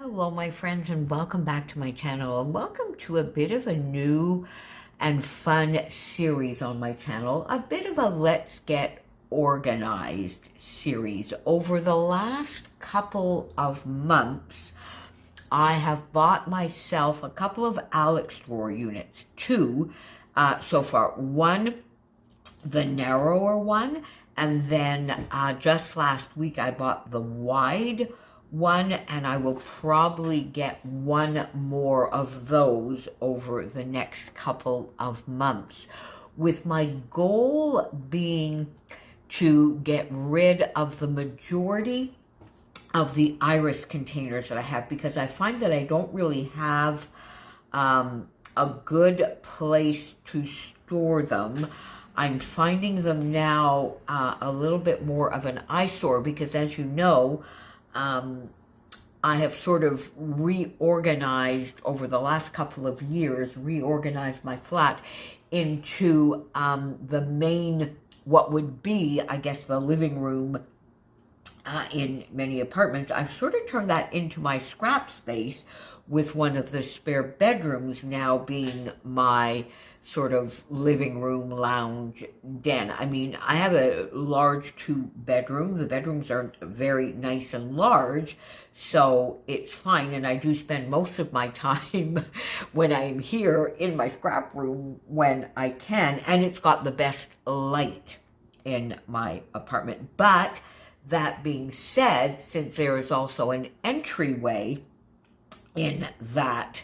Hello, my friends, and welcome back to my channel, and welcome to a bit of a new and fun series on my channel, a bit of a Let's Get Organized series. Over the last couple of months, I have bought myself a couple of Alex drawer units, two so far. One, the narrower one, and then just last week I bought the wide one, and I will probably get one more of those over the next couple of months, with my goal being to get rid of the majority of the iris containers that I have, because I find that I don't really have a good place to store them. I'm finding them now a little bit more of an eyesore because, as you know, I have sort of reorganized over the last couple of years, reorganized my flat into the main, what would be, I guess, the living room in many apartments. I've sort of turned that into my scrap space, with one of the spare bedrooms now being my sort of living room lounge den. I mean, I have a large 2-bedroom. The bedrooms are very nice and large, so it's fine. And I do spend most of my time when I'm here in my scrap room when I can. And it's got the best light in my apartment. But that being said, since there is also an entryway in that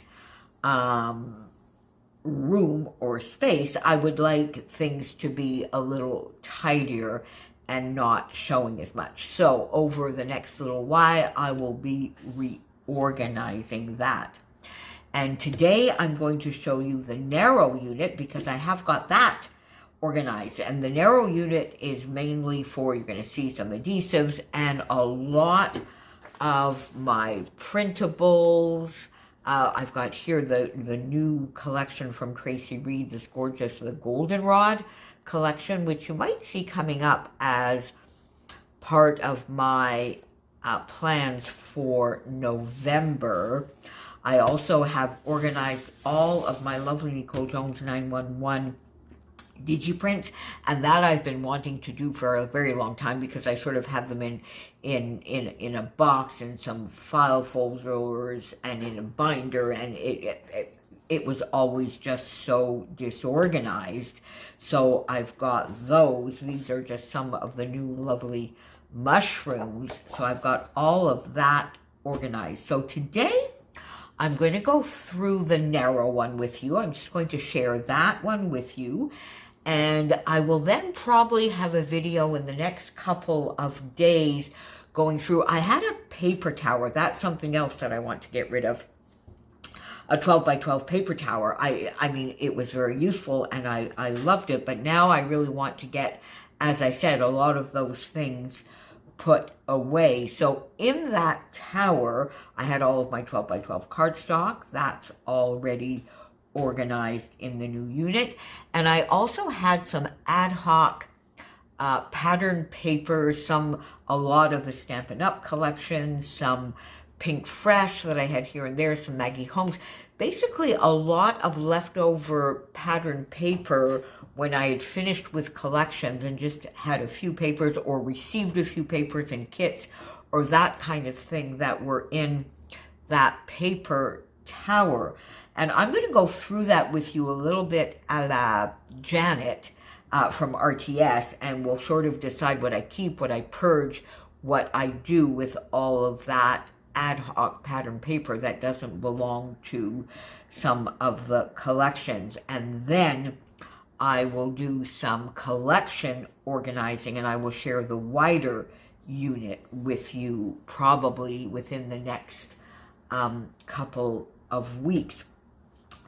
room or space, I would like things to be a little tidier and not showing as much. So over the next little while, I will be reorganizing that. And today I'm going to show you the narrow unit, because I have got that organized. And the narrow unit is mainly for, you're going to see some adhesives and a lot of my printables. I've got here the new collection from Tracy Reed, this gorgeous, the Goldenrod collection, which you might see coming up as part of my plans for November. I also have organized all of my lovely Nicole Jones 911 digiprints, and that I've been wanting to do for a very long time, because I sort of have them in a box, in some file folders, and in a binder, and it was always just so disorganized. So I've got those. These are just some of the new lovely mushrooms. So I've got all of that organized. So today I'm going to go through the narrow one with you. I'm just going to share that one with you. And I will then probably have a video in the next couple of days going through. I had a paper tower. That's something else that I want to get rid of. A 12 by 12 paper tower. I mean, it was very useful and I loved it. But now I really want to get, as I said, a lot of those things put away. So in that tower, I had all of my 12 by 12 cardstock. That's already organized in the new unit. And I also had some ad hoc pattern paper, a lot of the Stampin' Up! Collection, some Pink Fresh that I had here and there, some Maggie Holmes. Basically, a lot of leftover pattern paper when I had finished with collections and just had a few papers, or received a few papers in kits, or that kind of thing, that were in that paper tower. And I'm going to go through that with you a little bit a la Janet from RTS, and we'll sort of decide what I keep, what I purge, what I do with all of that ad hoc pattern paper that doesn't belong to some of the collections. And then I will do some collection organizing, and I will share the wider unit with you probably within the next couple of weeks.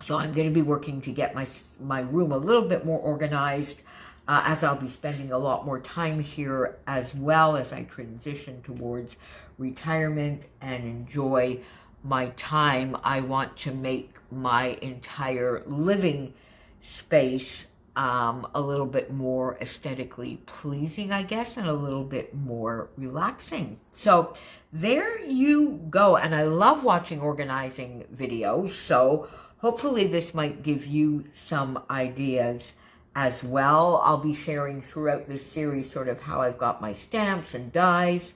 So I'm going to be working to get my room a little bit more organized, as I'll be spending a lot more time here, as well as I transition towards retirement and enjoy my time. I want to make my entire living space a little bit more aesthetically pleasing, I guess, and a little bit more relaxing. So there you go. And I love watching organizing videos. So hopefully this might give you some ideas as well. I'll be sharing throughout this series sort of how I've got my stamps and dies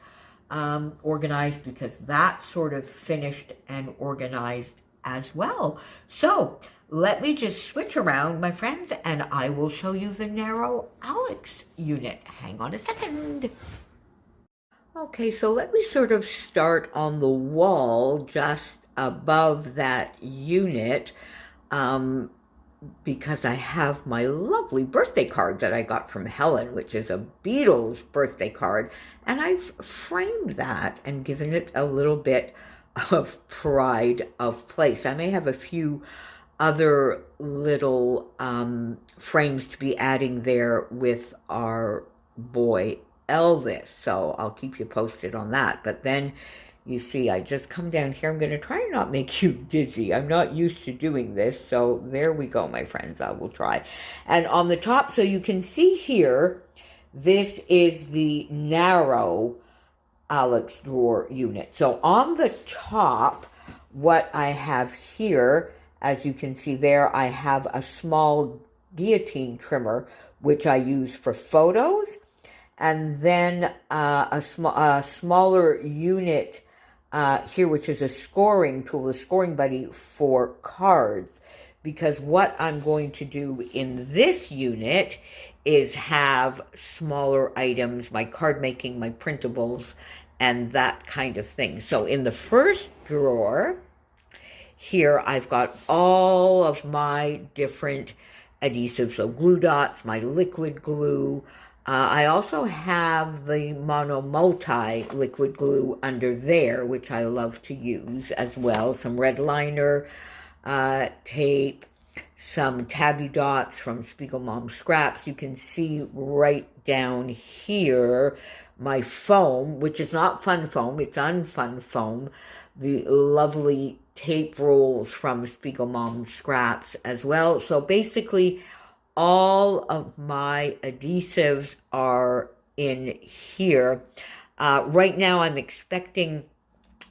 organized, because that's sort of finished and organized as well. So let me just switch around, my friends, and I will show you the narrow Alex unit. Hang on a second. Okay, so let me sort of start on the wall just above that unit, because I have my lovely birthday card that I got from Helen, which is a Beatles birthday card, and I've framed that and given it a little bit of pride of place. I may have a few other little frames to be adding there with our boy Elvis, so I'll keep you posted on that. But then you see, I just come down here. I'm going to try and not make you dizzy. I'm not used to doing this, so there we go, my friends. I will try. And on the top, so you can see here, this is the narrow Alex drawer unit. So on the top, what I have here, as you can see there, I have a small guillotine trimmer, which I use for photos, and then a smaller unit here, which is a scoring tool, a scoring buddy for cards, because what I'm going to do in this unit is have smaller items, my card making, my printables, and that kind of thing. So in the first drawer here, I've got all of my different adhesives, so glue dots, my liquid glue. I also have the Mono Multi liquid glue under there, which I love to use as well. Some red liner tape, some tabby dots from Spiegel Mom Scraps. You can see right down here my foam, which is not fun foam, it's unfun foam. The lovely tape rolls from Spiegel Mom Scraps as well. So basically, all of my adhesives are in here. Right now, I'm expecting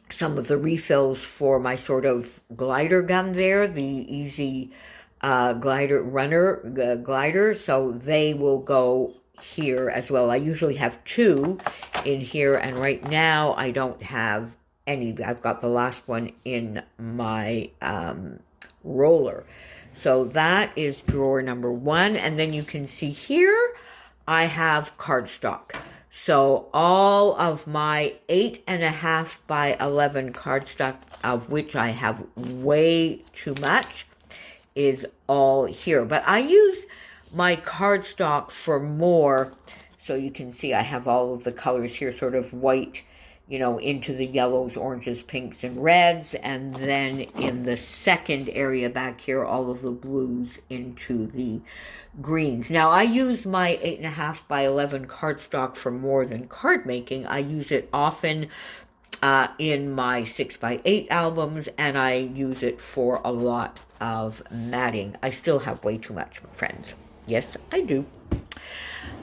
some of the refills for my sort of glider gun there, the Easy glider, so they will go here as well. I usually have two in here, and right now I don't have any. I've got the last one in my roller. So that is drawer number one. And then you can see here, I have cardstock. So all of my 8.5 by 11 cardstock, of which I have way too much, is all here. But I use my cardstock for more. So you can see I have all of the colors here, sort of white, you know, into the yellows, oranges, pinks, and reds. And then in the second area back here, all of the blues into the greens. Now, I use my 8.5 by 11 cardstock for more than card making. I use it often in my 6 by 8 albums, and I use it for a lot of matting. I still have way too much, my friends. Yes, I do.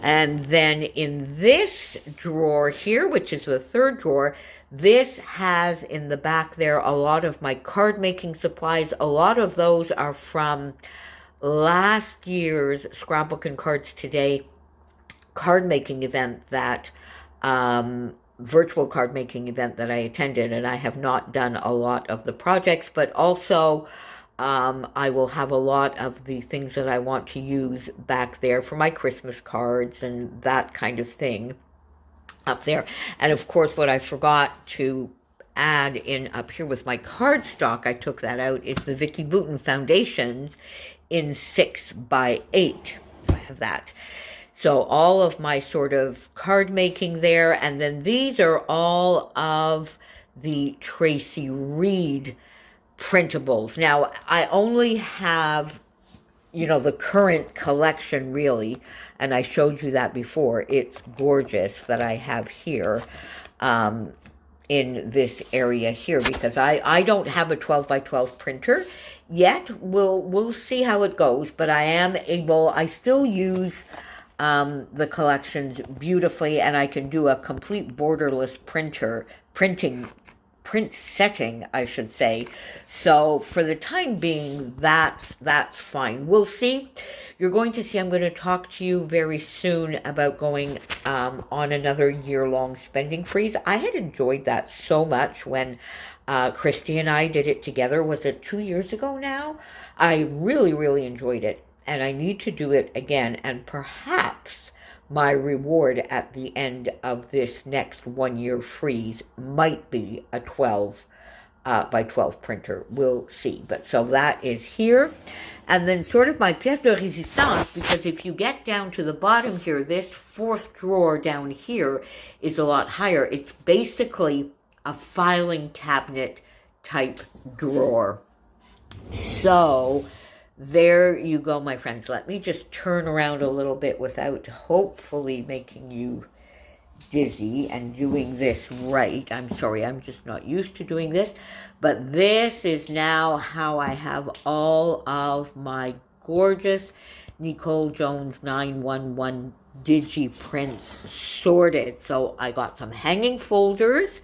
And then in this drawer here, which is the third drawer, this has in the back there a lot of my card making supplies. A lot of those are from last year's Scrapbook and Cards Today card making event, that virtual card making event that I attended, and I have not done a lot of the projects, but also I will have a lot of the things that I want to use back there for my Christmas cards and that kind of thing up there. And of course, what I forgot to add in up here with my cardstock, I took that out, is the Vicki Boutin foundations in 6 by 8. So I have that. So all of my sort of card making there, and then these are all of the Tracy Reed printables. Now, I only have, you know, the current collection really, and I showed you that before. It's gorgeous that I have here in this area here, because I don't have a 12 by 12 printer yet. We'll see how it goes, but I still use the collections beautifully, and I can do a complete borderless print setting, I should say. So for the time being, that's fine. We'll see. You're going to see, I'm going to talk to you very soon about going on another year-long spending freeze. I had enjoyed that so much when Christy and I did it together. Was it 2 years ago now? I really, really enjoyed it, and I need to do it again, and perhaps my reward at the end of this next 1 year freeze might be a 12 by 12 printer. We'll see. But so that is here. And then sort of my pièce de résistance, because if you get down to the bottom here, this fourth drawer down here is a lot higher. It's basically a filing cabinet type drawer. So there you go, my friends. Let me just turn around a little bit without hopefully making you dizzy and doing this right. I'm sorry, I'm just not used to doing this. But this is now how I have all of my gorgeous Nicole Jones 911 digi prints sorted. So I got some hanging folders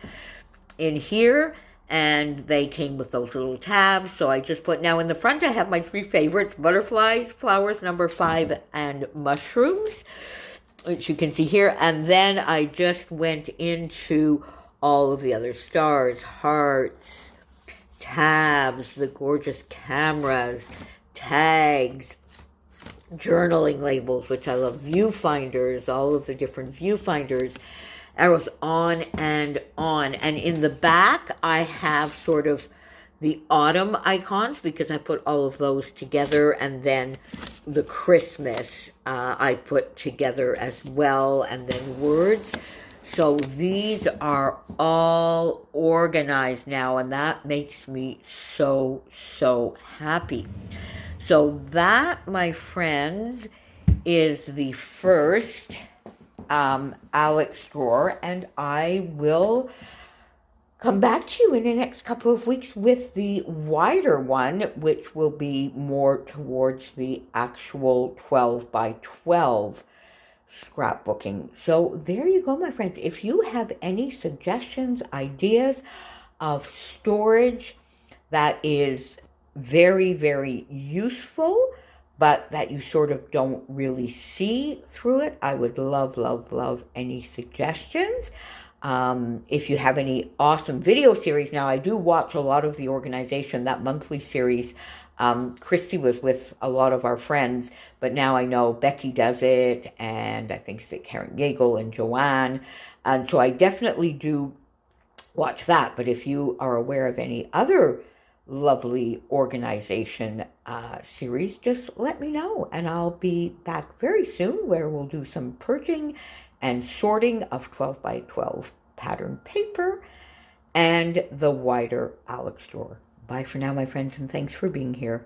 in here, and they came with those little tabs. So I just put, now in the front I have my three favorites: butterflies, flowers number 5, and mushrooms, which you can see here. And then I just went into all of the other stars, hearts, tabs, the gorgeous cameras, tags, journaling labels, which I love, viewfinders, all of the different viewfinders, arrows, on and on. And in the back, I have sort of the autumn icons, because I put all of those together, and then the Christmas I put together as well, and then words. So these are all organized now, and that makes me so, so happy. So that, my friends, is the first Alex drawer, and I will come back to you in the next couple of weeks with the wider one, which will be more towards the actual 12 by 12 scrapbooking. So there you go, my friends. If you have any suggestions, ideas of storage that is very, very useful, but that you sort of don't really see through it, I would love, love, love any suggestions. If you have any awesome video series, now I do watch a lot of the Organization, that monthly series. Christy was with a lot of our friends, but now I know Becky does it, and I think it's Karen Yeagle and Joanne. And so I definitely do watch that. But if you are aware of any other lovely Organization series, just let me know, and I'll be back very soon where we'll do some purging and sorting of 12 by 12 pattern paper and the wider Alex drawer. Bye for now, my friends, and thanks for being here.